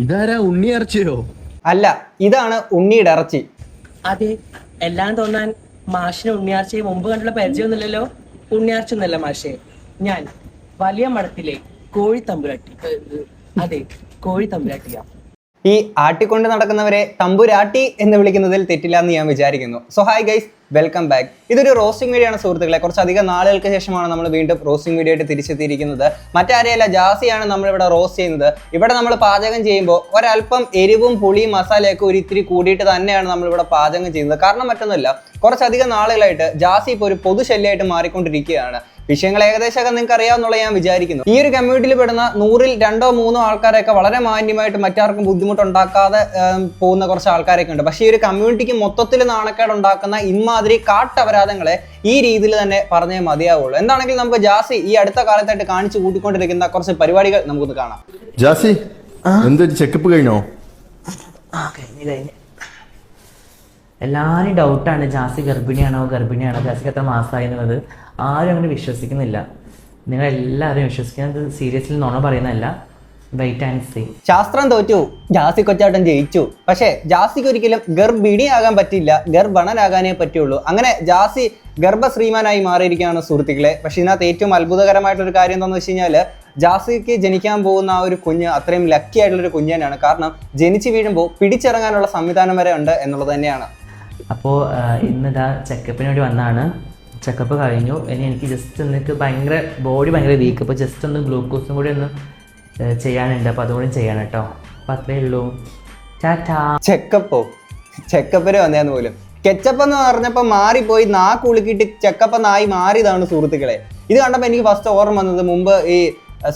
ഇതാരാ ഉണ്ണിയിറച്ചിയോ? അല്ല, ഇതാണ് ഉണ്ണിയുടെ ഇറച്ചി. അതെ, എല്ലാം തോന്നാൻ മാഷിന് ഉണ്ണിയാർച്ചയെ മുമ്പ് കണ്ടുള്ള പരിചയമൊന്നുമില്ലല്ലോ. ഉണ്ണിയാർച്ച എന്നല്ല മാഷെ, ഞാൻ വലിയ മഠത്തിലെ കോഴി തമ്പുരാട്ടി. അതെ, കോഴി തമ്പുരാട്ടിയാ. ഈ ആട്ടിക്കൊണ്ട് നടക്കുന്നവരെ തമ്പുരാട്ടി എന്ന് വിളിക്കുന്നതിൽ തെറ്റില്ല എന്ന് ഞാൻ വിചാരിക്കുന്നു. So hi guys, welcome back. ഇതൊരു റോസ്റ്റിംഗ് വീഡിയോ ആണ് സുഹൃത്തുക്കളെ. കുറച്ചധികം നാളുകൾക്ക് ശേഷമാണ് നമ്മൾ വീണ്ടും റോസ്റ്റിംഗ് വീഡിയോ ആയിട്ട് തിരിച്ചെത്തിയിരിക്കുന്നത്. മറ്റാരെയല്ല, ജാസിയാണ് നമ്മളിവിടെ റോസ്റ്റ് ചെയ്യുന്നത്. ഇവിടെ നമ്മൾ പാചകം ചെയ്യുമ്പോൾ ഒരല്പം എരിവും പുളിയും മസാലയൊക്കെ ഒരിത്തിരി കൂടിയിട്ട് തന്നെയാണ് നമ്മളിവിടെ പാചകം ചെയ്യുന്നത്. കാരണം മറ്റൊന്നുമില്ല, കുറച്ചധികം നാളുകളായിട്ട് ജാസി ഇപ്പോൾ ഒരു പൊതുശല്യമായിട്ട് മാറിക്കൊണ്ടിരിക്കുകയാണ്. വിഷയങ്ങൾ ഏകദേശമൊക്കെ നിങ്ങൾക്ക് അറിയാവുന്നുള്ള ഞാൻ വിചാരിക്കുന്നു. ഈ ഒരു കമ്മ്യൂണിറ്റിയിൽ പെടുന്ന 100-ൽ 2-3 ആൾക്കാരൊക്കെ വളരെ മാന്യമായിട്ട് മറ്റാർക്കും ബുദ്ധിമുട്ടുണ്ടാക്കാതെ പോകുന്ന കുറച്ച് ആൾക്കാരൊക്കെ ഉണ്ട്. പക്ഷേ ഈ ഒരു കമ്മ്യൂണിറ്റിക്ക് മൊത്തത്തിൽ നാണക്കേട് ഉണ്ടാക്കുന്ന ഇമാതിരി കാട്ടപരാധങ്ങളെ ഈ രീതിയിൽ തന്നെ പറഞ്ഞേ മതിയാവുള്ളൂ. എന്താണെങ്കിലും നമുക്ക് ജാസി ഈ അടുത്ത കാലത്തായിട്ട് കാണിച്ചു കൂട്ടിക്കൊണ്ടിരിക്കുന്ന കുറച്ച് പരിപാടികൾ നമുക്കൊന്ന് കാണാം. ജാസി, എന്തൊരു ചെക്കപ്പ് കഴിഞ്ഞോ? എല്ലാവരും ഡൗട്ടാണ്, ജാസി ഗർഭിണിയാണോ ജാസിക്ക് എത്ര മാസമായി എന്നുള്ളത്. ആരും അങ്ങനെ വിശ്വസിക്കുന്നില്ല. നിങ്ങൾ എല്ലാവരും വിശ്വസിക്കുന്നത് സീരിയസ്ലി നുണ പറയുന്നതല്ല. Wait and see. ശാസ്ത്രം തോറ്റു, ജാസി കൊച്ചാട്ടൻ ജയിച്ചു. പക്ഷേ ജാസിക്ക് ഒരിക്കലും ഗർഭിണിയാകാൻ പറ്റില്ല, ഗർഭണനാകാനേ പറ്റുള്ളൂ. അങ്ങനെ ജാസി ഗർഭശ്രീമാനായി മാറിയിരിക്കുകയാണ് സുഹൃത്തുക്കളെ. പക്ഷെ ഇതിനകത്ത് ഏറ്റവും അത്ഭുതകരമായിട്ടൊരു കാര്യം എന്താണെന്ന് വെച്ച് കഴിഞ്ഞാൽ, ജാസിക്ക് ജനിക്കാൻ പോകുന്ന ആ ഒരു കുഞ്ഞ് അത്രയും ലക്കി ആയിട്ടുള്ളൊരു കുഞ്ഞ് തന്നെയാണ്. കാരണം ജനിച്ച് വീഴുമ്പോൾ പിടിച്ചിറങ്ങാനുള്ള സംവിധാനം വരെ ഉണ്ട് എന്നുള്ളത് തന്നെയാണ്. അപ്പോൾ ഇന്നിതാ ചെക്കപ്പിന് വേണ്ടി വന്നതാണ്. ചെക്കപ്പ് കഴിഞ്ഞു. ഇനി എനിക്ക് ജസ്റ്റ് എന്നിട്ട് ബോഡി ഭയങ്കര വീക്ക്. അപ്പോൾ ജസ്റ്റ് ഒന്ന് ഗ്ലൂക്കോസും കൂടി ഒന്ന് ചെയ്യാനുണ്ട്. അപ്പോൾ അതുകൂടി ചെയ്യണം കേട്ടോ. അപ്പോൾ അത്രയേ ഉള്ളൂ. ടാറ്റാ. ചെക്കപ്പിന് വന്നേന്ന് പോലും കെച്ചപ്പ് എന്ന് പറഞ്ഞപ്പോൾ മാറിപ്പോയി, നാക്കുളുക്കിയിട്ട് ചെക്കപ്പ് എന്നായി മാറിയതാണ് സുഹൃത്തുക്കളെ. ഇത് കണ്ടപ്പോൾ എനിക്ക് ഫസ്റ്റ് ഓർമ്മ വന്നത്, മുമ്പ് ഈ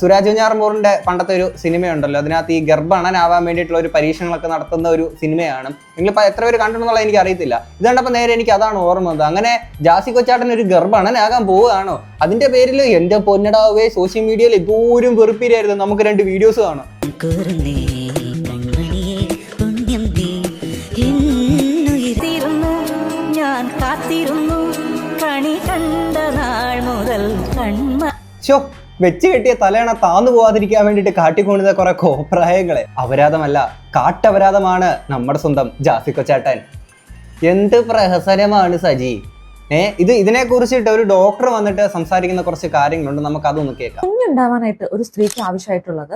സുരാജ് വെഞ്ഞാറമൂറിന്റെ പണ്ടത്തെ ഒരു സിനിമയുണ്ടല്ലോ, അതിനകത്ത് ഈ ഗർഭണനാവാൻ വേണ്ടിയിട്ടുള്ള ഒരു പരീക്ഷണങ്ങളൊക്കെ നടത്തുന്ന ഒരു സിനിമയാണ്. നിങ്ങൾ എത്ര പേര് കണ്ടിട്ടുണ്ടെന്നുള്ള എനിക്ക് അറിയത്തില്ല. ഇത് കണ്ടപ്പോൾ നേരെ എനിക്ക് അതാണ് ഓർമ്മ വന്നത്. അങ്ങനെ ജാസി കൊച്ചാട്ടൻ ഒരു ഗർഭണനാകാൻ പോവുകയാണോ? അതിന്റെ പേരിൽ എന്റെ പൊന്നടാവേ സോഷ്യൽ മീഡിയയിൽ എപ്പോഴും വെറുപ്പിലായിരുന്നു. നമുക്ക് 2 വീഡിയോസ് കാണാം. ഷോ, വെച്ച് കെട്ടിയ തലയണ താന്നു പോവാതിരിക്കാൻ വേണ്ടിയിട്ട് കാട്ടിക്കൊണ്ടുന്ന കുറെ കോപ്രായങ്ങളെ. അപരാധമല്ല, കാട്ടപരാധമാണ് നമ്മുടെ സ്വന്തം ജാസി കൊച്ചാട്ടൻ. എന്ത് പ്രഹസനമാണ് സജി. ഇതിനെ കുറിച്ചിട്ട് ഒരു ഡോക്ടർ വന്നിട്ട് സംസാരിക്കുന്ന കുറച്ച് കാര്യങ്ങളുണ്ട്, നമുക്ക് അതൊന്ന് കേൾക്കാം. കുഞ്ഞുണ്ടാവാനായിട്ട് ഒരു സ്ത്രീക്ക് ആവശ്യമായിട്ടുള്ളത്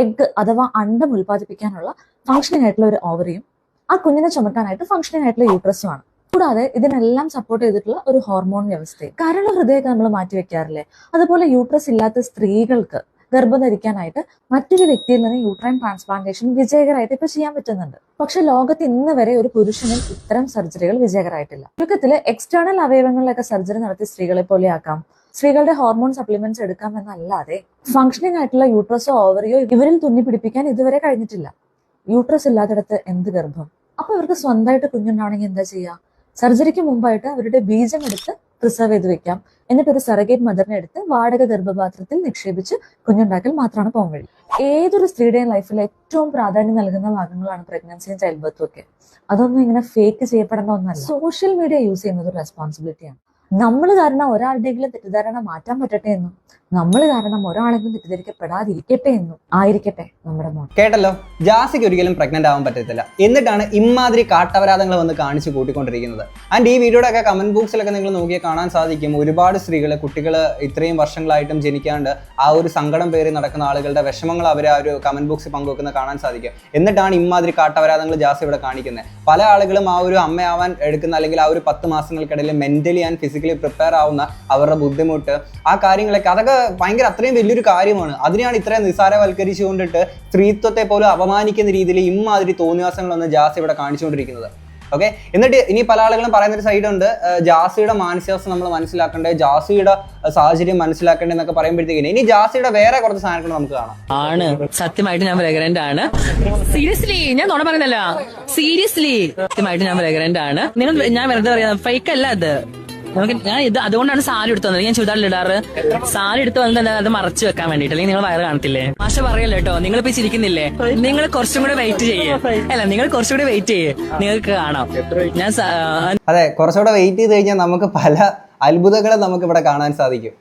എഗ് അഥവാ അണ്ഡം ഉൽപ്പാദിപ്പിക്കാനുള്ള ഫംഗ്ഷനിങ് ആയിട്ടുള്ള ഒരു ഓവറിയും ആ കുഞ്ഞിനെ ചുമക്കാനായിട്ട് ഫംഗ്ഷനിങ് ആയിട്ടുള്ള യൂട്രസുമാണ്. കൂടാതെ ഇതിനെല്ലാം സപ്പോർട്ട് ചെയ്തിട്ടുള്ള ഒരു ഹോർമോൺ വ്യവസ്ഥയും. കരൾ ഹൃദയമൊക്കെ നമ്മൾ മാറ്റിവെക്കാറില്ലേ, അതുപോലെ യൂട്രസ് ഇല്ലാത്ത സ്ത്രീകൾക്ക് ഗർഭം ധരിക്കാനായിട്ട് മറ്റൊരു വ്യക്തിയിൽ നിന്ന് യൂട്രൈൻ ട്രാൻസ്പ്ലാന്റേഷൻ വിജയകരമായിട്ട് ഇപ്പൊ ചെയ്യാൻ പറ്റുന്നുണ്ട്. പക്ഷെ ലോകത്ത് ഇന്ന് വരെ ഒരു പുരുഷനും ഇത്തരം സർജറികൾ വിജയകരമായിട്ടില്ല. ചുരുക്കത്തില് എക്സ്റ്റേണൽ അവയവങ്ങളിലൊക്കെ സർജറി നടത്തി സ്ത്രീകളെ പോലെ ആക്കാം, സ്ത്രീകളുടെ ഹോർമോൺ സപ്ലിമെന്റ്സ് എടുക്കാം എന്നല്ലാതെ ഫംഗ്ഷനിങ് ആയിട്ടുള്ള യൂട്രസോ ഓവറിയോ ഇവരിൽ തുന്നി പിടിപ്പിക്കാൻ ഇതുവരെ കഴിഞ്ഞിട്ടില്ല. യൂട്രസ് ഇല്ലാത്തിടത്ത് എന്ത് ഗർഭം? അപ്പൊ ഇവർക്ക് സ്വന്തമായിട്ട് കുഞ്ഞുണ്ടാവണമെങ്കിൽ എന്താ ചെയ്യുക? സർജറിക്ക് മുമ്പായിട്ട് അവരുടെ ബീജം എടുത്ത് പ്രിസർവ് ചെയ്ത് വെക്കാം. എന്നിട്ട് ഒരു സറഗേറ്റ് മദറിനെ എടുത്ത് വാടക ഗർഭപാത്രത്തിൽ നിക്ഷേപിച്ച് കുഞ്ഞുണ്ടാക്കൽ മാത്രമാണ് പോകാൻ വഴി. ഏതൊരു സ്ത്രീയുടെയും ലൈഫിൽ ഏറ്റവും പ്രാധാന്യം നൽകുന്ന ഭാഗങ്ങളാണ് പ്രഗ്നൻസിയും ചൈൽഡ് ബർത്തും ഒക്കെ. അതൊന്നും ഇങ്ങനെ ഫേക്ക് ചെയ്യപ്പെടുന്ന ഒന്നല്ല. സോഷ്യൽ മീഡിയ യൂസ് ചെയ്യുന്നത് ഒരു റെസ്പോൺസിബിലിറ്റിയാണ്. നമ്മൾ കാരണം ഒരാളുടെയെങ്കിലും തെറ്റിദ്ധാരണ മാറ്റാൻ പറ്റട്ടെ എന്നും നമ്മൾ കാരണം ഒരാളെങ്കിലും തെറ്റിദ്ധരിക്കപ്പെടാതിരിക്കട്ടെ എന്നും ആയിരിക്കട്ടെ നമ്മുടെ മോൻ. കേട്ടല്ലോ, ജാസിക്ക് ഒരിക്കലും പ്രഗ്നന്റ് ആവാൻ പറ്റത്തില്ല. എന്നിട്ടാണ് ഇമാതിരി കാട്ടപരാധങ്ങൾ വന്ന് കാണിച്ചു കൂട്ടിക്കൊണ്ടിരിക്കുന്നത്. ആൻഡ് ഈ വീഡിയോയുടെ ഒക്കെ കമന്റ് ബോക്സിലൊക്കെ നിങ്ങൾ നോക്കിയാൽ കാണാൻ സാധിക്കും, ഒരുപാട് കുട്ടികൾ ഇത്രയും വർഷങ്ങളായിട്ടും ജനിക്കാണ്ട് ആ ഒരു സങ്കടം പേറി നടക്കുന്ന ആളുകളുടെ വിഷമങ്ങൾ അവർ ആ ഒരു കമന്റ് ബോക്സിൽ പങ്കുവെക്കുന്നത് കാണാൻ സാധിക്കും. എന്നിട്ടാണ് ഇമാതിരി കാട്ടപരാധങ്ങൾ ജാസി ഇവിടെ കാണിക്കുന്നത്. പല ആളുകളും ആ ഒരു അമ്മയാവാൻ എടുക്കുന്ന അല്ലെങ്കിൽ ആ ഒരു 10 മാസങ്ങൾക്കിടയിൽ മെന്റലി ആൻഡ് ഫിസിക്കലി പ്രിപ്പയർ ആവുന്ന അവരുടെ ബുദ്ധിമുട്ട്, ആ കാര്യങ്ങളൊക്കെ അതൊക്കെ ഭയങ്കര അത്രയും വലിയൊരു കാര്യമാണ്. അതിനെയാണ് ഇത്രയും നിസ്സാരവൽക്കരിച്ചുകൊണ്ടിട്ട് സ്ത്രീത്വത്തെ പോലും അപമാനിക്കുന്ന രീതിയിൽ ഇമാതിരി തോന്നിവാസങ്ങളൊന്നും ജാസി ഇവിടെ കാണിച്ചുകൊണ്ടിരിക്കുന്നത്. ഓക്കെ, എന്നിട്ട് ഇനി പല ആളുകളും പറയുന്നൊരു സൈഡുണ്ട്, ജാസിയുടെ മാനസികാവസ്ഥ നമ്മൾ മനസ്സിലാക്കേണ്ടത്, ജാസിയുടെ സാഹചര്യം മനസ്സിലാക്കേണ്ടത് എന്നൊക്കെ പറയുമ്പോഴത്തേക്കിന് ഇനി ജാസിയുടെ വേറെ കുറച്ച് സാധനങ്ങൾ നമുക്ക് കാണാം. ആണ്, സത്യമായിട്ട് ഞാൻ പ്രഗ്നന്റ് ആണ്. സീരിയസ്ലി, ഞാൻ നുണ പറയുന്നല്ല, സീരിയസ്ലി സത്യമായിട്ട് ഞാൻ പ്രഗ്നന്റ് ആണ്. ഞാൻ വെറുതെ പറയാ, ഫേക്ക് അല്ല അത്. ഞാൻ ഇത് അതുകൊണ്ടാണ് സാരി എടുത്തു വന്നത്. ഞാൻ ചുരിദാറിൽ ഇടാറ്. സാരി എടുത്തു വന്നത് അത് മറച്ചു വെക്കാൻ വേണ്ടിട്ട്, അല്ലെങ്കിൽ നിങ്ങൾ വയറ് കാണത്തില്ലേ. മാഷ പറയല്ലോ കേട്ടോ, നിങ്ങൾ ഇപ്പൊ ചിരിക്കുന്നില്ലേ, നിങ്ങൾ കുറച്ചും കൂടെ വെയിറ്റ് ചെയ്യേ. അല്ല, നിങ്ങൾ കുറച്ചുകൂടെ വെയിറ്റ് ചെയ്യേ, നിങ്ങൾക്ക് കാണാം. ഞാൻ അതെ, കുറച്ചുകൂടെ വെയിറ്റ് ചെയ്ത് കഴിഞ്ഞാൽ നമുക്ക് പല അത്ഭുതങ്ങളും നമുക്ക് ഇവിടെ കാണാൻ സാധിക്കും.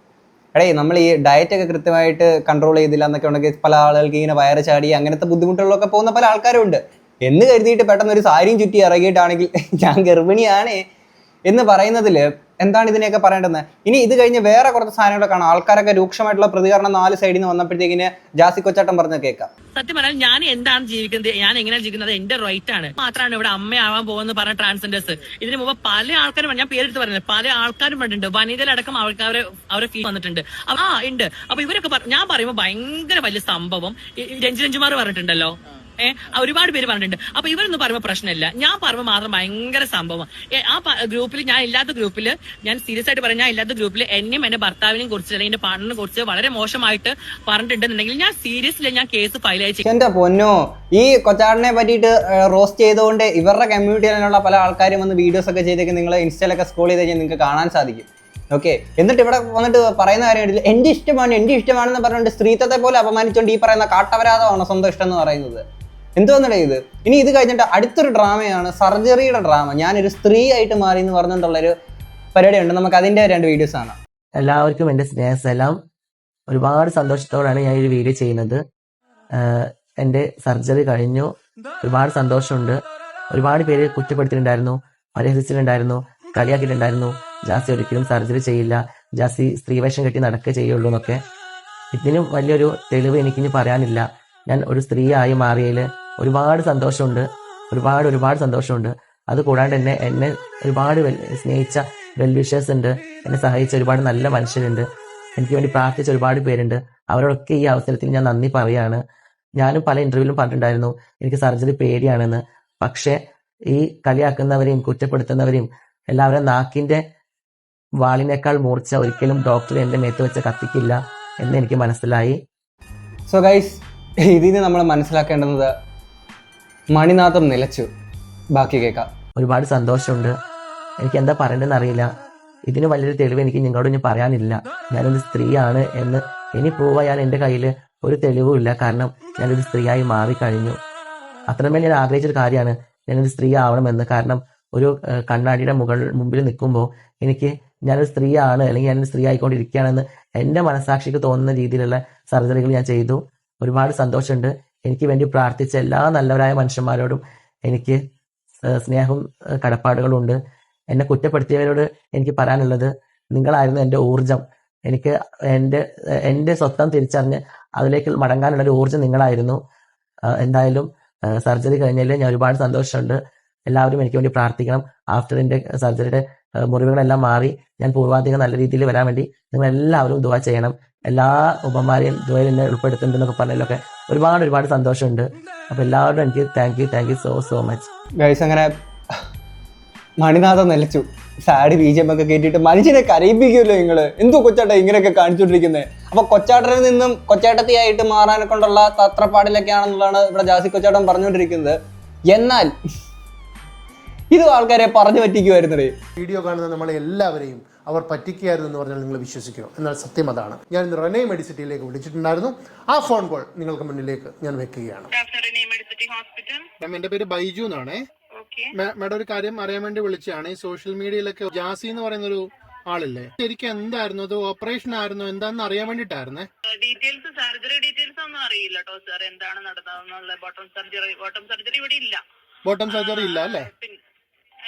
എടേ നമ്മൾ ഈ ഡയറ്റ് ഒക്കെ കൃത്യമായിട്ട് കൺട്രോൾ ചെയ്തില്ല എന്നൊക്കെ ഉണ്ടെങ്കിൽ പല ആളുകൾക്ക് ഇങ്ങനെ വയറ് ചാടി അങ്ങനത്തെ ബുദ്ധിമുട്ടുകളൊക്കെ പോകുന്ന പല ആൾക്കാരും ഉണ്ട്. എന്ന് കരുതിയിട്ട് പെട്ടെന്ന് ഒരു സാരിയും ചുറ്റി ഇറങ്ങിയിട്ടാണെങ്കിൽ ഞാൻ ഗർഭിണിയാണ് എന്ന് പറയുന്നതിൽ എന്താണ് ഇതിനെയൊക്കെ പറയേണ്ടത്? ഇനി ഇത് കഴിഞ്ഞ് വേറെ കുറച്ച് സാധനങ്ങളൊക്കെ കാണാം. ആൾക്കാരൊക്കെ രൂക്ഷമായിട്ടുള്ള പ്രതികരണം 4 സൈഡിൽ നിന്ന് വന്നപ്പോഴത്തേക്കിന് ജാസി കൊച്ചാട്ടം പറഞ്ഞ കേൾക്കാം. സത്യം പറഞ്ഞാൽ ഞാൻ എന്താണ് ജീവിക്കുന്നത്, ഞാൻ എങ്ങനെയാണ് ജീവിക്കുന്നത്, എന്റെ റൈറ്റ് ആണ്. മാത്രമാണ് ഇവിടെ അമ്മയാവാൻ പോകുന്നത് പറഞ്ഞ ട്രാൻസ്ജെൻഡേഴ്സ്. ഇതിനു മുമ്പ് പല ആൾക്കാരും, ഞാൻ പേരെടുത്ത് പറയുന്നത്, പല ആൾക്കാരും പറഞ്ഞിട്ടുണ്ട്. വനിതയിലടക്കം അവരെ ഫീൽ വന്നിട്ടുണ്ട്. ഉണ്ട്. അപ്പൊ ഇവരൊക്കെ ഞാൻ പറയുമ്പോൾ ഭയങ്കര വലിയ സംഭവം. രഞ്ജിമാർ പറഞ്ഞിട്ടുണ്ടല്ലോ, ഒരുപാട് പേര് പറഞ്ഞിട്ടുണ്ട്. അപ്പൊ ഇവരൊന്നും പറയുമ്പോൾ പ്രശ്നമില്ല, ഞാൻ പറയുമ്പോൾ മാത്രം ഭയങ്കര സംഭവം. ആ ഗ്രൂപ്പിൽ, ഞാൻ ഇല്ലാത്ത ഗ്രൂപ്പിൽ, ഞാൻ സീരിയസ് ആയിട്ട് പറയാം, ഞാൻ ഇല്ലാത്ത ഗ്രൂപ്പിൽ എന്നെയും എന്റെ ഭർത്താവിനെയും കുറിച്ച് അല്ലെങ്കിൽ എന്റെ പാർട്ണറിനെ കുറിച്ച് വളരെ മോശമായിട്ട് പറഞ്ഞിട്ടുണ്ടെന്നുണ്ടെങ്കിൽ ഞാൻ സീരിയസ്ലി ഞാൻ കേസ് ഫയൽ അയച്ചു. എന്റെ പൊന്നോ, ഈ കൊച്ചാടിനെ പറ്റിയിട്ട് റോസ്റ്റ് ചെയ്തുകൊണ്ട് ഇവരുടെ കമ്മ്യൂണിറ്റിയിലുള്ള പല ആൾക്കാരും വന്ന് വീഡിയോസ് ഒക്കെ ചെയ്തേക്ക് നിങ്ങൾ ഇൻസ്റ്റയിലൊക്കെ സ്ക്രോൾ ചെയ്ത് കഴിഞ്ഞാൽ നിങ്ങൾക്ക് കാണാൻ സാധിക്കും. ഓക്കെ, എന്നിട്ട് ഇവിടെ വന്നിട്ട് പറയുന്ന കാര്യം എന്റെ ഇഷ്ടമാണെന്ന് പറഞ്ഞുകൊണ്ട് സ്ത്രീത്വത്തെ പോലെ അപമാനിച്ചുകൊണ്ട് ഈ പറയുന്ന കാട്ടവരാധമാണ് സ്വന്തം ഇഷ്ടം എന്ന് പറയുന്നത്. എന്തുവന്നടേ ഇത്? ഇനി ഇത് കഴിഞ്ഞിട്ട് അടുത്തൊരു ഡ്രാമയാണ് സർജറിയുടെ ഡ്രാമ. ഞാനൊരു സ്ത്രീ ആയിട്ട് മാറി എന്ന് പറഞ്ഞിട്ടുള്ളൊരു പരിപാടിയുണ്ട്. നമുക്ക് അതിന്റെ 2 വീഡിയോസ് ആണ്. എല്ലാവർക്കും എൻ്റെ സ്നേഹസലാം. ഒരുപാട് സന്തോഷത്തോടാണ് ഞാൻ ഈ വീഡിയോ ചെയ്യുന്നത്. എൻ്റെ സർജറി കഴിഞ്ഞു, ഒരുപാട് സന്തോഷമുണ്ട്. ഒരുപാട് പേര് കുറ്റപ്പെടുത്തിയിട്ടുണ്ടായിരുന്നു, പരിഹസിച്ചിട്ടുണ്ടായിരുന്നു, കളിയാക്കിയിട്ടുണ്ടായിരുന്നു. ജാസി ഒരിക്കലും സർജറി ചെയ്യില്ല, ജാസി സ്ത്രീവേഷം കെട്ടി നടക്കുക ചെയ്യുള്ളൂ എന്നൊക്കെ. ഇതിനും വലിയൊരു തെളിവ് എനിക്കിനി പറയാനില്ല. ഞാൻ ഒരു സ്ത്രീയായി മാറിയതിൽ ഒരുപാട് സന്തോഷമുണ്ട്, ഒരുപാട് സന്തോഷമുണ്ട്. അതുകൂടാണ്ട് എന്നെ ഒരുപാട് സ്നേഹിച്ച വെൽവിഷേഴ്സ് ഉണ്ട്, എന്നെ സഹായിച്ച ഒരുപാട് നല്ല മനുഷ്യരുണ്ട്, എനിക്ക് വേണ്ടി പ്രാർത്ഥിച്ച ഒരുപാട് പേരുണ്ട്. അവരോടൊക്കെ ഈ അവസരത്തിൽ ഞാൻ നന്ദി പറയാണ്. ഞാനും പല ഇന്റർവ്യൂവിലും പറഞ്ഞിട്ടുണ്ടായിരുന്നു എനിക്ക് സർജറി പേടിയാണെന്ന്. പക്ഷെ ഈ കളിയാക്കുന്നവരെയും കുറ്റപ്പെടുത്തുന്നവരെയും എല്ലാവരും നാക്കിന്റെ വാളിനേക്കാൾ മൂർച്ച ഒരിക്കലും ഡോക്ടർ എന്റെ മേത്ത് വെച്ച് കത്തിക്കില്ല എന്ന് എനിക്ക് മനസ്സിലായി. സോ ഗൈസ്, ഇതിന് നമ്മൾ മനസ്സിലാക്കേണ്ടുന്നത് മണിനാഥം നിലച്ചു. ബാക്കി കേൾക്കാം. ഒരുപാട് സന്തോഷമുണ്ട്. എനിക്ക് എന്താ പറയേണ്ടതെന്ന് അറിയില്ല. ഇതിന് വലിയൊരു തെളിവ് എനിക്ക് നിങ്ങളോട് ഇനി പറയാനില്ല. ഞാനൊരു സ്ത്രീയാണ് എന്ന് ഇനി പ്രൂവ് ചെയ്യാൻ എൻ്റെ കയ്യിൽ ഒരു തെളിവും ഇല്ല. കാരണം ഞാനൊരു സ്ത്രീയായി മാറിക്കഴിഞ്ഞു. അത്രമേൽ ഞാൻ ആഗ്രഹിച്ചൊരു കാര്യമാണ് ഞാനൊരു സ്ത്രീ ആവണമെന്ന്. കാരണം ഒരു കണ്ണാടിയുടെ മുമ്പിൽ നിൽക്കുമ്പോൾ എനിക്ക് ഞാനൊരു സ്ത്രീയാണ് അല്ലെങ്കിൽ ഞാനൊരു സ്ത്രീ ആയിക്കൊണ്ടിരിക്കുകയാണെന്ന് എൻ്റെ മനസാക്ഷിക്ക് തോന്നുന്ന രീതിയിലുള്ള സർജറികൾ ഞാൻ ചെയ്തു. ഒരുപാട് സന്തോഷമുണ്ട്. എനിക്ക് വേണ്ടി പ്രാർത്ഥിച്ച എല്ലാ നല്ലവരായ മനുഷ്യന്മാരോടും എനിക്ക് സ്നേഹവും കടപ്പാടുകളുണ്ട്. എന്നെ കുറ്റപ്പെടുത്തിയവരോട് എനിക്ക് പറയാനുള്ളത്, നിങ്ങളായിരുന്നു എൻ്റെ ഊർജം. എനിക്ക് എൻ്റെ സ്വത്തം തിരിച്ചറിഞ്ഞ് അതിലേക്ക് മടങ്ങാനുള്ളൊരു ഊർജം നിങ്ങളായിരുന്നു. എന്തായാലും സർജറി കഴിഞ്ഞതിൽ ഞാൻ ഒരുപാട് സന്തോഷമുണ്ട്. എല്ലാവരും എനിക്ക് വേണ്ടി പ്രാർത്ഥിക്കണം. ആഫ്റ്റർ എൻ്റെ സർജറിയുടെ മുറിവുകളെല്ലാം മാറി ഞാൻ പൂർവാധികം നല്ല രീതിയിൽ വരാൻ വേണ്ടി നിങ്ങൾ എല്ലാവരും ദുആ ചെയ്യണം. എല്ലാ ഉപമാരെയും ദുആയിൽ എന്നെ ഉൾപ്പെടുത്തുന്നുണ്ടെന്നൊക്കെ പറഞ്ഞതിലൊക്കെ ഒരുപാട് സന്തോഷമുണ്ട്. അപ്പൊ എല്ലാവരും എനിക്ക് thank you so much guys. അങ്ങനെ മണിനാഥം നിലച്ചു. സാഡ് BGM ഒക്കെ കേട്ടിട്ട് മനുഷ്യനെ കരയിപ്പിക്കുമല്ലോ നിങ്ങൾ. എന്തോ കൊച്ചാട്ട ഇങ്ങനെയൊക്കെ കാണിച്ചുകൊണ്ടിരിക്കുന്നത്. അപ്പൊ കൊച്ചാട്ടനിൽ നിന്നും കൊച്ചാട്ടത്തിയായിട്ട് മാറാനെ കൊണ്ടുള്ള തത്രപ്പാടിലൊക്കെയാണെന്നുള്ളതാണ് ഇവിടെ ജാസി കൊച്ചാട്ടൻ പറഞ്ഞുകൊണ്ടിരിക്കുന്നത്. എന്നാൽ ഇത് ആൾക്കാരെ പറഞ്ഞു പറ്റിക്കുമായിരുന്നേ. വീഡിയോ കാണുന്ന നമ്മളെ എല്ലാവരെയും അവർ പറ്റിക്കുകയായിരുന്നു എന്ന് പറഞ്ഞാൽ നിങ്ങൾ വിശ്വസിക്കുമോ? എന്നാൽ സത്യം അതാണ്. ഞാൻ ഇന്ന് റെനെ മെഡിസിറ്റിയിലേക്ക് വിളിച്ചിട്ടുണ്ടായിരുന്നു. ആ ഫോൺ കോൾ നിങ്ങൾക്ക് മുന്നിലേക്ക് ഞാൻ വെക്കുകയാണ്. എന്റെ പേര് ബൈജു എന്നാണ്. മാഡം ഒരു കാര്യം അറിയാൻ വേണ്ടി വിളിച്ചതാണ്. ഈ സോഷ്യൽ മീഡിയയിലൊക്കെ ജാസി എന്ന് പറയുന്നൊരു ആളില്ലേ, ശരിക്കും എന്തായിരുന്നു അത്? ഓപ്പറേഷൻ ആയിരുന്നു എന്താണെന്ന് അറിയാൻ വേണ്ടിട്ടായിരുന്നേ. ഡീറ്റെയിൽസ്, സർജറി ഡീറ്റെയിൽസ് ഒന്നും അറിയില്ല കേട്ടോ സാർ, എന്താണ് നടന്നതെന്നുള്ള. ബോട്ടം സർജറി ഇവിടെ ഇല്ല. ബോട്ടം സർജറി ഇല്ല അല്ലേ?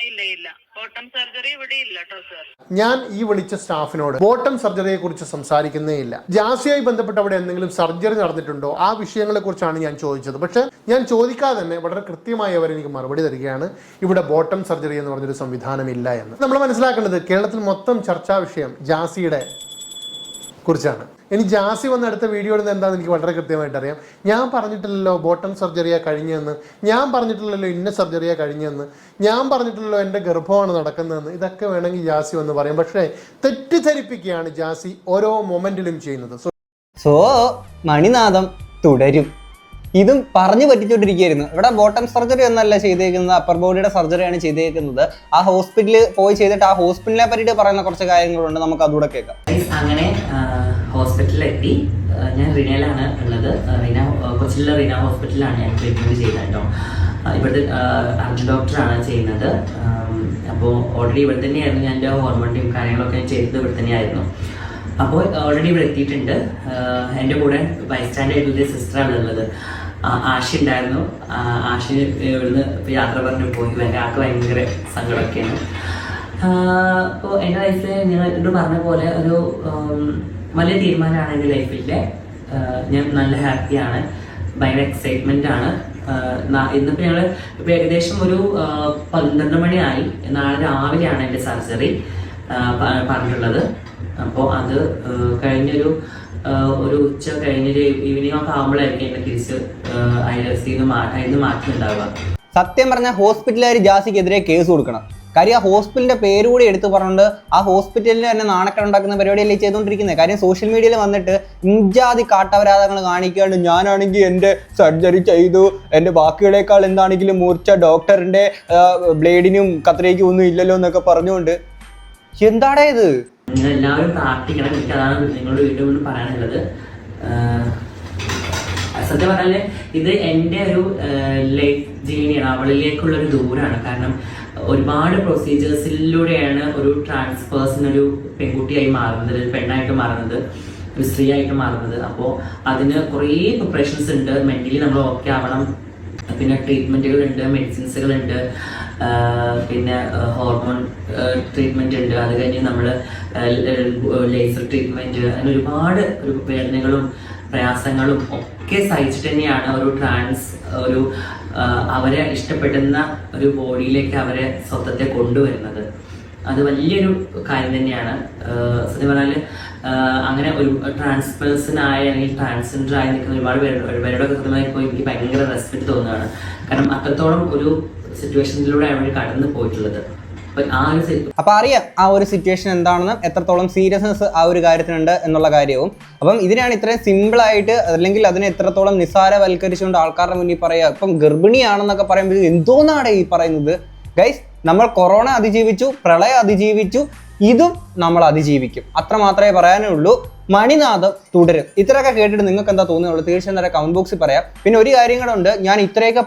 ഇല്ല, ബോട്ടം സർജറി ഇവിടെ ഇല്ല കേട്ടോ സാർ. ഞാൻ ഈ വിളിച്ച സ്റ്റാഫിനോട് ബോട്ടം സർജറിയെ കുറിച്ച് സംസാരിക്കുന്നേ ഇല്ല. ജാസിയായി ബന്ധപ്പെട്ട് അവിടെ എന്തെങ്കിലും സർജറി നടന്നിട്ടുണ്ടോ ആ വിഷയങ്ങളെ കുറിച്ചാണ് ഞാൻ ചോദിച്ചത്. പക്ഷെ ഞാൻ ചോദിക്കാതെ തന്നെ വളരെ കൃത്യമായി അവർ എനിക്ക് മറുപടി തരികയാണ്, ഇവിടെ ബോട്ടം സർജറി എന്ന് പറഞ്ഞൊരു സംവിധാനം ഇല്ല എന്ന്. നമ്മൾ മനസ്സിലാക്കേണ്ടത് കേരളത്തിൽ മൊത്തം ചർച്ചാ വിഷയം ജാസിയുടെ കുറിച്ചാണ്. ഇനി ജാസി വന്ന അടുത്ത വീഡിയോ ഇടുന്നത് എന്താണെന്ന് എനിക്ക് വളരെ കൃത്യമായിട്ട് അറിയാം. ഞാൻ പറഞ്ഞിട്ടില്ലല്ലോ ബോട്ടം സർജറിയാ കഴിഞ്ഞതെന്ന്, ഞാൻ പറഞ്ഞിട്ടില്ലല്ലോ ഇന്ന സർജറിയാ കഴിഞ്ഞതെന്ന്, ഞാൻ പറഞ്ഞിട്ടില്ലല്ലോ എൻ്റെ ഗർഭമാണ് നടക്കുന്നതെന്ന്. ഇതൊക്കെ വേണമെങ്കിൽ ജാസി വന്ന് പറയും. പക്ഷേ തെറ്റിദ്ധരിപ്പിക്കുകയാണ് ജാസി ഓരോ മൊമെന്റിലും ചെയ്യുന്നത്. സോ മണിനാഥം തുടരും. ഇതും പറഞ്ഞു പറ്റിച്ചോണ്ടിരിക്കുകയായിരുന്നു. ഇവിടെ ബോട്ടം സർജറി ഒന്നല്ല ചെയ്തേക്കുന്നത്, അപ്പർ ബോഡിയുടെ സർജറിയാണ് ചെയ്തേക്കുന്നത്. ആ ഹോസ്പിറ്റലിൽ പോയി ചെയ്തിട്ട് ആ ഹോസ്പിറ്റലിനെ പറ്റിയിട്ട് പറയുന്ന കുറച്ച് കാര്യങ്ങളുണ്ട്, നമുക്ക് അതുകൂടെ കേൾക്കാം. അങ്ങനെ ഹോസ്പിറ്റലിലെത്തി. ഞാൻ റിനയിലാണ് ഉള്ളത്. കൊച്ചിയിലെ റീന ഹോസ്പിറ്റലിലാണ് ഞാൻ ട്രീറ്റ്മെന്റ് ചെയ്തത് കേട്ടോ. ഇവിടുത്തെ അർജുൻ ഡോക്ടറാണ് ചെയ്യുന്നത്. അപ്പോൾ ഓൾറെഡി ഇവിടെ തന്നെയായിരുന്നു ഞാൻ എൻ്റെ ഹോർമോണിൻ്റെയും കാര്യങ്ങളൊക്കെ ചെയ്തത് ഇവിടെ തന്നെയായിരുന്നു. അപ്പോൾ ഓൾറെഡി ഇവിടെ എത്തിയിട്ടുണ്ട്. എൻ്റെ കൂടെ ബൈസ്റ്റാൻഡ് ആയിട്ടുള്ള സിസ്റ്ററാണ് ഉള്ളത്. ആഷി ഉണ്ടായിരുന്നു. ആഷി ഇവിടുന്ന് യാത്ര പറഞ്ഞു പോയി. ആൾക്ക് ഭയങ്കര സങ്കടമൊക്കെയാണ്. അപ്പോൾ എൻ്റെ ലൈഫിൽ ഞാൻ എന്നോട് പറഞ്ഞ പോലെ ഒരു വലിയ തീരുമാനമാണ് എൻ്റെ ലൈഫിലെ. ഞാൻ നല്ല ഹാപ്പിയാണ്, ഭയങ്കര എക്സൈറ്റ്മെൻ്റ് ആണ്. ഇന്നിപ്പോൾ ഞങ്ങൾ ഇപ്പോൾ ഏകദേശം ഒരു 12 മണിയായി. നാളെ രാവിലെയാണ് എൻ്റെ സർജറി പറഞ്ഞിട്ടുള്ളത്. അപ്പോൾ അത് കഴിഞ്ഞൊരു ഉച്ച കഴിഞ്ഞൊരു ഈവനിങ് ഒക്കെ ആകുമ്പോഴായിരിക്കും എന്നെ തിരിച്ച് അതിന് മാറ്റുന്നുണ്ടാവുക. സത്യം പറഞ്ഞാൽ ഹോസ്പിറ്റലുകാർ ജാസിക്കെതിരെ കേസ് കൊടുക്കണം. കാര്യം ആ ഹോസ്പിറ്റലിന്റെ പേര് കൂടി എടുത്തു പറഞ്ഞുകൊണ്ട് ആ ഹോസ്പിറ്റലിന് തന്നെ നാണക്കേട് ഉണ്ടാക്കുന്ന പരിപാടിയല്ലേ ചെയ്തുകൊണ്ടിരിക്കുന്നത്. കാര്യം സോഷ്യൽ മീഡിയയിൽ വന്നിട്ട് ഇഞ്ചാതി കാട്ടപരാധങ്ങൾ കാണിക്കാണ്ട് ഞാനാണെങ്കിൽ എൻ്റെ സർജറി ചെയ്തു, എൻ്റെ ബാക്കികളേക്കാൾ എന്താണെങ്കിലും മൂർച്ച ഡോക്ടറിൻ്റെ ബ്ലേഡിനും കത്രികയ്ക്കും ഒന്നും ഇല്ലല്ലോ എന്നൊക്കെ പറഞ്ഞുകൊണ്ട് എന്താടേ ഇത്? നിങ്ങൾ എല്ലാവരും പ്രാർത്ഥിക്കണം. എനിക്ക് അതാണ് നിങ്ങളുടെ വീഡിയോ കൊണ്ട് പറയാനുള്ളത്. സത്യം പറഞ്ഞാൽ ഇത് എൻ്റെ ഒരു ലൈഫ് ജേണിയാണ്, അവളിലേക്കുള്ളൊരു ദൂരമാണ്. കാരണം ഒരുപാട് പ്രൊസീജിയേഴ്സിലൂടെയാണ് ഒരു ട്രാൻസ് പേഴ്സൺ ഒരു പെൺകുട്ടിയായി മാറുന്നത്, ഒരു പെണ്ണായിട്ട് മാറുന്നത്, ഒരു സ്ത്രീ ആയിട്ട് മാറുന്നത്. അപ്പോൾ അതിന് കുറേ പ്രിപ്പറേഷൻസ് ഉണ്ട്. മെൻ്റലി നമ്മൾ ഓക്കെ ആവണം. പിന്നെ ട്രീറ്റ്മെൻറ്റുകളുണ്ട്, മെഡിസിൻസുകളുണ്ട്, പിന്നെ ഹോർമോൺ ട്രീറ്റ്മെൻറ്റ് ഉണ്ട്. അത് കഴിഞ്ഞ് നമ്മൾ ലേസർ ട്രീറ്റ്മെൻറ്റ്, അങ്ങനെ ഒരുപാട് ഒരു വേദനകളും പ്രയാസങ്ങളും ഒക്കെ സഹിച്ചിട്ട് തന്നെയാണ് ഒരു ട്രാൻസ് ഒരു അവരെ ഇഷ്ടപ്പെടുന്ന ഒരു ബോഡിയിലേക്ക് അവരെ സ്വത്വത്തെ കൊണ്ടുവരുന്നത്. അത് വലിയൊരു കാര്യം തന്നെയാണ്. സത്യം പറഞ്ഞാൽ അങ്ങനെ ഒരു ട്രാൻസ് പേഴ്സണായ അല്ലെങ്കിൽ ട്രാൻസ്ജെൻഡർ ആയി നിൽക്കുന്ന ഒരുപാട് പേരോടൊക്കെ സത്യമായി ഇപ്പോൾ എനിക്ക് ഭയങ്കര റെസ്പെക്ട് തോന്നുകയാണ്. കാരണം അത്രത്തോളം ഒരു സിറ്റുവേഷനിലൂടെ അവർ കടന്നു പോയിട്ടുള്ളത്. അപ്പൊ അറിയാം ആ ഒരു സിറ്റുവേഷൻ എന്താണെന്നും എത്രത്തോളം സീരിയസ്നെസ് ആ ഒരു കാര്യത്തിനുണ്ട് എന്നുള്ള കാര്യവും. അപ്പം ഇതിനാണ് ഇത്രയും സിമ്പിൾ ആയിട്ട് അല്ലെങ്കിൽ അതിനെ എത്രത്തോളം നിസ്സാരവൽക്കരിച്ചുകൊണ്ട് ആൾക്കാരുടെ മുന്നിൽ പറയുക. ഇപ്പം ഗർഭിണിയാണെന്നൊക്കെ പറയുമ്പോൾ എന്തോന്നാണ് ഈ പറയുന്നത്? ഗൈസ്, നമ്മൾ കൊറോണ അതിജീവിച്ചു, പ്രളയം അതിജീവിച്ചു, ഇതും നമ്മൾ അതിജീവിക്കും. അത്ര മാത്രമേ പറയാനുള്ളൂ. മണിനാഥം തുടരും. ഇത്രയൊക്കെ കേട്ടിട്ട് നിങ്ങൾക്ക് എന്താ തോന്നുന്നുള്ളൂ? തീർച്ചയായും തന്നെ കമന്റ് ബോക്സിൽ പറയാം. പിന്നെ ഒരു കാര്യം കൂടെ ഉണ്ട്. ഞാൻ ഇത്രയൊക്കെ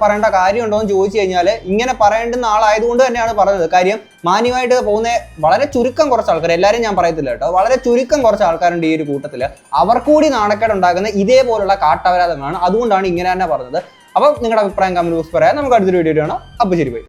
പറയേണ്ട കാര്യമുണ്ടോ എന്ന് ചോദിച്ചു കഴിഞ്ഞാൽ ഇങ്ങനെ പറയേണ്ടുന്ന ആളായതുകൊണ്ട് തന്നെയാണ് പറഞ്ഞത്. കാര്യം മാന്യമായിട്ട് പോകുന്ന വളരെ ചുരുക്കം കുറച്ച് ആൾക്കാർ, എല്ലാവരും ഞാൻ പറയത്തില്ല കേട്ടോ, വളരെ ചുരുക്കം കുറച്ച് ആൾക്കാരുണ്ട് ഈ ഒരു കൂട്ടത്തിൽ. അവർക്കൂടി നാണക്കേട് ഉണ്ടാക്കുന്ന ഇതേപോലുള്ള കാട്ടപരാധങ്ങളാണ്. അതുകൊണ്ടാണ് ഇങ്ങനെ തന്നെ പറഞ്ഞത്. അപ്പം നിങ്ങളുടെ അഭിപ്രായം കമന്റ് ബോക്സ് പറയാം. നമുക്ക് അടുത്തൊരു വീഡിയോ കാണാം. അപ്പോൾ ശരി, ബൈ.